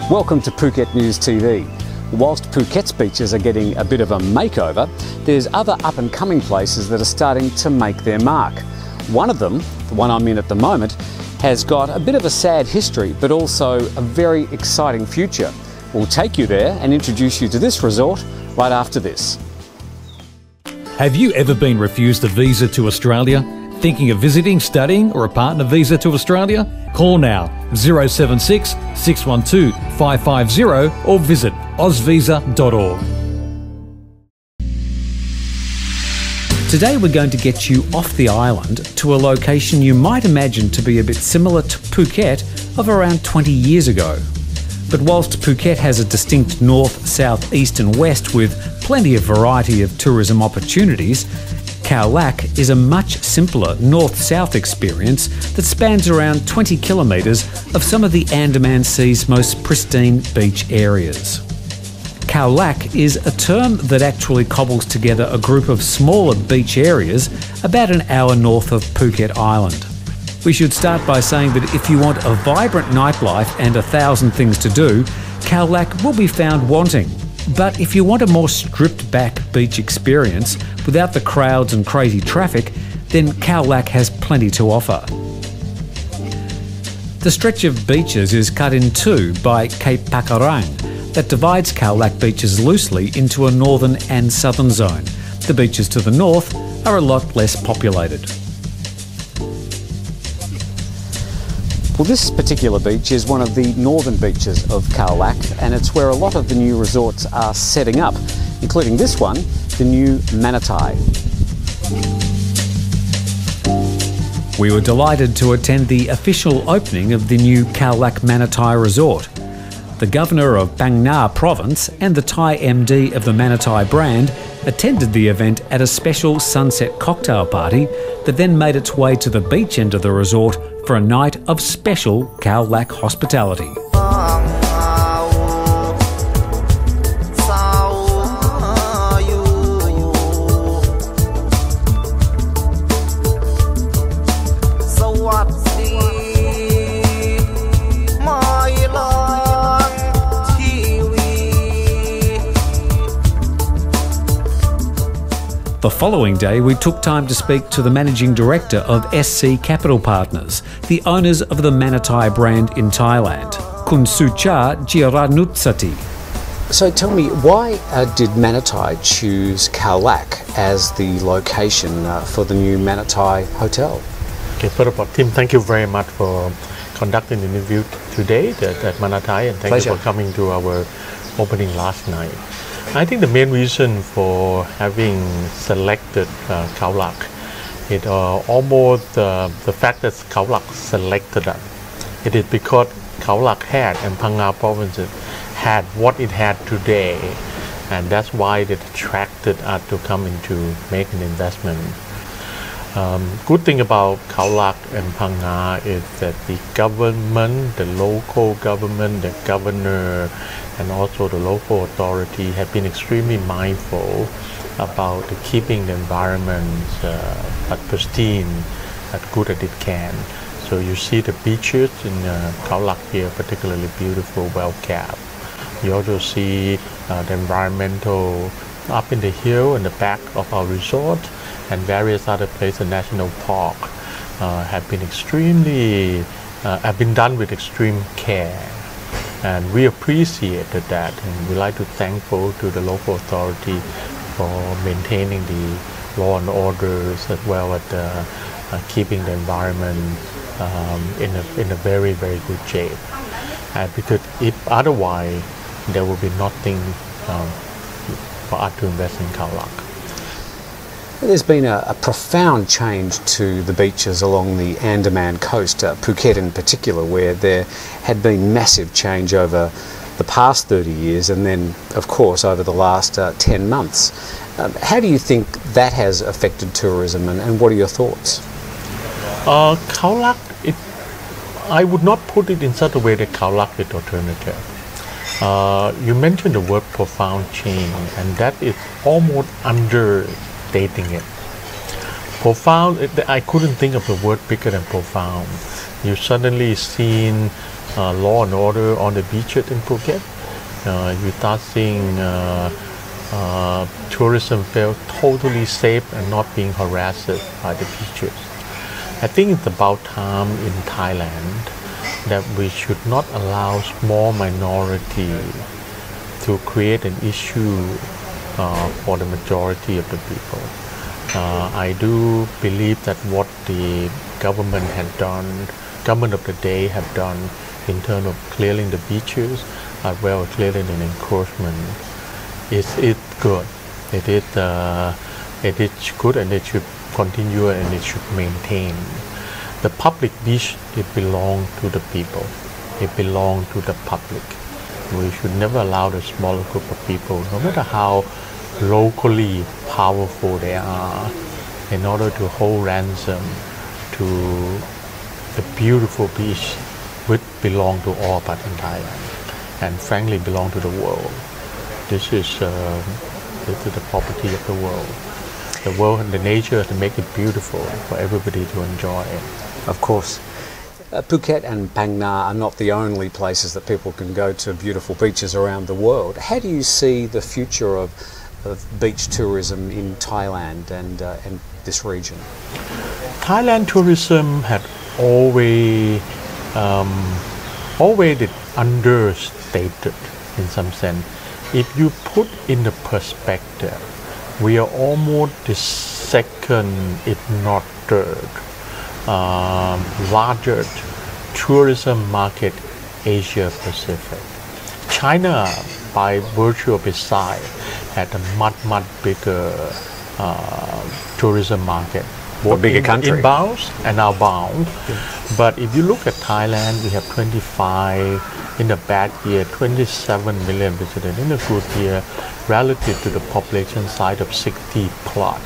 Welcome to Phuket News TV. Whilst Phuket's beaches are getting a bit of a makeover, there's other up-and-coming places that are starting to make their mark. One of them, the one I'm in at the moment, has got a bit of a sad history, but also a very exciting future. We'll take you there and introduce you to this resort right after this. Have you ever been refused a visa to Australia? Thinking of visiting, studying or a partner visa to Australia? Call now 076 612 550 or visit ozvisa.org. Today we're going to get you off the island to a location you might imagine to be a bit similar to Phuket of around 20 years ago. But whilst Phuket has a distinct north, south, east and west with plenty of variety of tourism opportunities, Khao Lak is a much simpler north-south experience that spans around 20 kilometres of some of the Andaman Sea's most pristine beach areas. Khao Lak is a term that actually cobbles together a group of smaller beach areas about an hour north of Phuket Island. We should start by saying that if you want a vibrant nightlife and 1,000 things to do, Khao Lak will be found wanting. But if you want a more stripped-back beach experience without the crowds and crazy traffic, then Khao Lak has plenty to offer. The stretch of beaches is cut in two by Cape Pakarang that divides Khao Lak beaches loosely into a northern and southern zone. The beaches to the north are a lot less populated. Well, this particular beach is one of the northern beaches of Khao Lak, and it's where a lot of the new resorts are setting up, including this one, the new Manathai. We were delighted to attend the official opening of the new Khao Lak Manathai Resort. The Governor of Phang Nga Province and the Thai MD of the Manathai brand attended the event at a special sunset cocktail party that then made its way to the beach end of the resort for a night of special Khao Lak hospitality. The following day, we took time to speak to the Managing Director of SC Capital Partners, the owners of the Manathai brand in Thailand, Kun Sucha Jiranutsati. So tell me, why did Manathai choose Khao Lak as the location for the new Manathai Hotel? Okay, first of all, Tim, thank you very much for conducting the interview today at Manathai, and thank Pleasure. you for coming to our opening last night. I think the main reason for having selected Khao Lak is almost the fact that Khao Lak selected us. It is because Khao Lak had and Phang Nga province had what it had today, and that's why it attracted us to come in to make an investment. Good thing about Khao Lak and Phang Nga is that the government, the local government, the governor, and also the local authority have been extremely mindful about keeping the environment pristine, as good as it can. So you see the beaches in Khao Lak here, particularly beautiful, well kept. You also see the environmental up in the hill and the back of our resort, and various other places, national park, have been done with extreme care. And we appreciated that, and we like to thankful to the local authority for maintaining the law and orders, as well as keeping the environment in a very, very good shape. Because if otherwise, there will be nothing for us to invest in Khao Lak. There's been a profound change to the beaches along the Andaman Coast, Phuket in particular, where there had been massive change over the past 30 years and then, of course, over the last 10 months. How do you think that has affected tourism, and what are your thoughts? Khao Lak, I would not put it in such a way that Khao Lak is alternative. You mentioned the word profound change, and that is almost understating it. Profound, I couldn't think of the word bigger than profound. You suddenly seen law and order on the beaches in Phuket. You start seeing tourism feel totally safe and not being harassed by the beaches. I think it's about time in Thailand that we should not allow small minority to create an issue for the majority of the people. I do believe that what the government of the day have done in terms of clearing the beaches as well as clearing an encroachment is good. It is good, and it should continue and it should maintain. The public beach, it belongs to the people. It belongs to the public. We should never allow the smaller group of people, no matter how locally powerful they are, in order to hold ransom to the beautiful beach which belong to all but in Thailand and frankly belong to the world. This is the property of the world. The world and the nature has to make it beautiful for everybody to enjoy. Of course. Phuket and Phang Nga are not the only places that people can go to beautiful beaches around the world. How do you see the future of beach tourism in Thailand and this region? Thailand tourism had always understated in some sense. If you put in the perspective, we are almost the second, if not third, largest tourism market Asia Pacific. China, by virtue of its size, had a much bigger tourism market, both bigger country, inbound and outbound. But if you look at Thailand, we have 25 in a bad year, 27 million visitors in a good year, relative to the population size of 60 plus.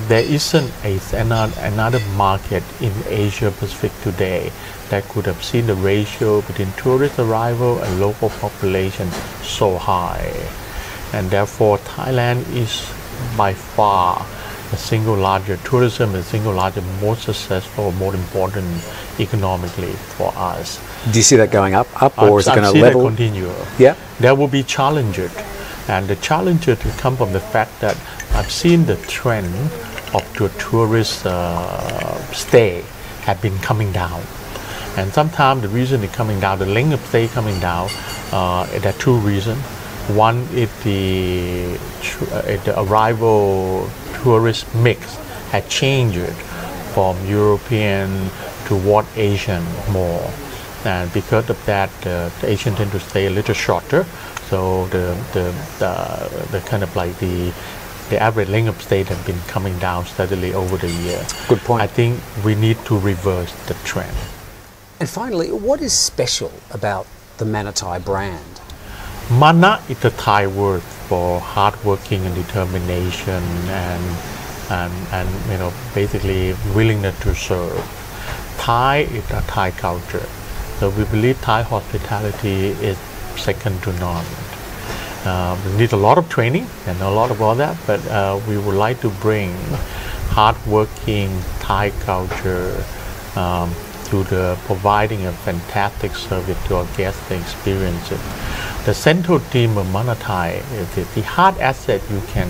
There isn't another market in Asia Pacific today that could have seen the ratio between tourist arrival and local population so high. And therefore, Thailand is by far the single largest tourism, the single largest, most successful, more important economically for us. Do you see that going up or is it going to level? That continue. Yeah. There will be challenges, and the challenges will come from the fact that I've seen the trend of the tourist stay have been coming down. And sometimes the reason it's coming down, the length of stay coming down, there are two reasons. One is the arrival tourist mix had changed from European toward Asian more. And because of that, the Asian tend to stay a little shorter. So the kind of like the average length of stay has been coming down steadily over the year. Good point. I think we need to reverse the trend. And finally, what is special about the Manathai brand? Mana is a Thai word for hardworking and determination and basically willingness to serve. Thai is a Thai culture. So we believe Thai hospitality is second to none. We need a lot of training and a lot of all that, but we would like to bring hardworking Thai culture through the providing a fantastic service to our guests and experience it. The central theme of Manathai is the hard asset. You can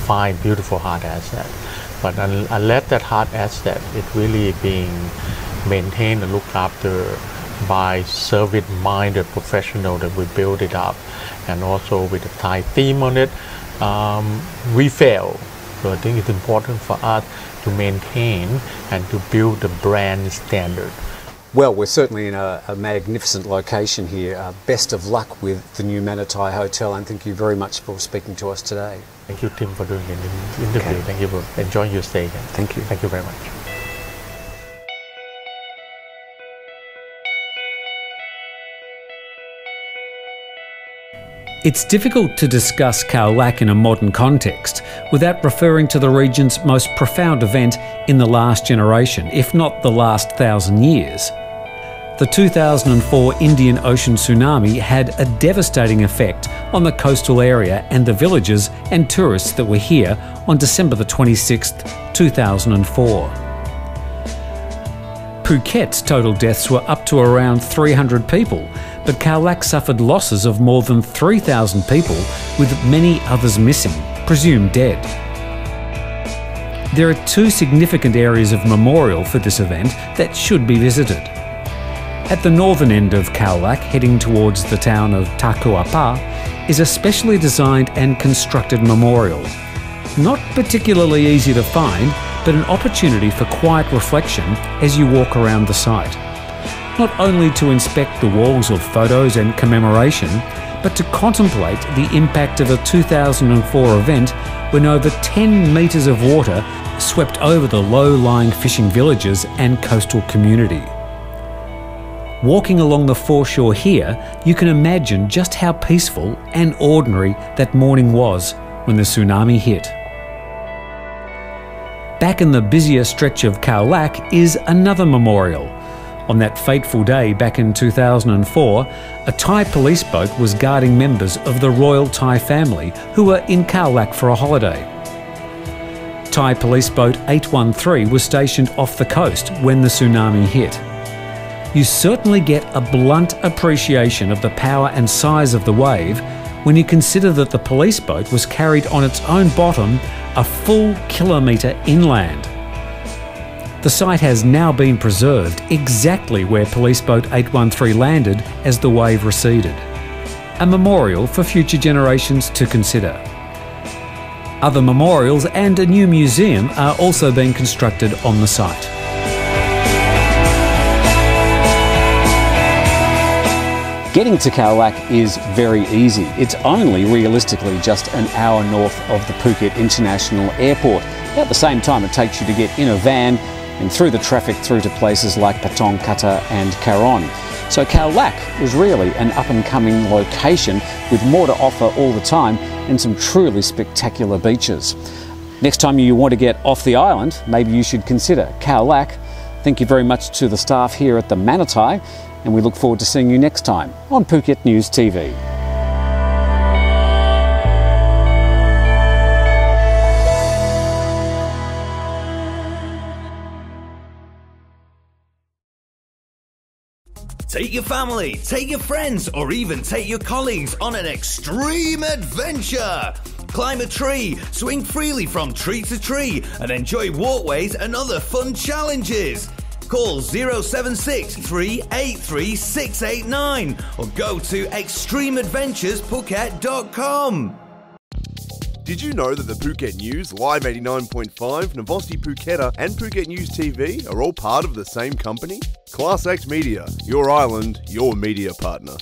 find beautiful hard asset, but unless that hard asset is really being maintained and looked after by service-minded professional that we build it up, and also with the Thai theme on it, we fail. So I think it's important for us to maintain and to build the brand standard. Well, we're certainly in a magnificent location here. Best of luck with the new Manathai Hotel, and thank you very much for speaking to us today. Thank you, Tim, for doing the interview. Okay. Thank you for enjoying your stay here. Thank you. Thank you very much. It's difficult to discuss Khao Lak in a modern context without referring to the region's most profound event in the last generation, if not the last 1,000 years. The 2004 Indian Ocean tsunami had a devastating effect on the coastal area and the villagers and tourists that were here on December the 26th, 2004. Phuket's total deaths were up to around 300 people, but Khao Lak suffered losses of more than 3,000 people, with many others missing, presumed dead. There are two significant areas of memorial for this event that should be visited. At the northern end of Khao Lak, heading towards the town of Takuapa, is a specially designed and constructed memorial. Not particularly easy to find, but an opportunity for quiet reflection as you walk around the site. Not only to inspect the walls of photos and commemoration, but to contemplate the impact of a 2004 event when over 10 metres of water swept over the low-lying fishing villages and coastal community. Walking along the foreshore here, you can imagine just how peaceful and ordinary that morning was when the tsunami hit. Back in the busier stretch of Khao Lak is another memorial. On that fateful day back in 2004, a Thai police boat was guarding members of the royal Thai family who were in Khao Lak for a holiday. Thai police boat 813 was stationed off the coast when the tsunami hit. You certainly get a blunt appreciation of the power and size of the wave when you consider that the police boat was carried on its own bottom a full kilometre inland. The site has now been preserved exactly where police boat 813 landed as the wave receded. A memorial for future generations to consider. Other memorials and a new museum are also being constructed on the site. Getting to Khao Lak is very easy. It's only realistically just an hour north of the Phuket International Airport. About the same time it takes you to get in a van and through the traffic through to places like Patong Kata and Karon. So Khao Lak is really an up-and-coming location with more to offer all the time and some truly spectacular beaches. Next time you want to get off the island, maybe you should consider Khao Lak. Thank you very much to the staff here at the Manathai, and we look forward to seeing you next time on Phuket News TV. Take your family, take your friends, or even take your colleagues on an extreme adventure. Climb a tree, swing freely from tree to tree, and enjoy walkways and other fun challenges. Call 076 383 689 or go to extremeadventuresphuket.com. Did you know that the Phuket News, Live 89.5, Novosti Phuketa and Phuket News TV are all part of the same company? Class Act Media, your island, your media partner.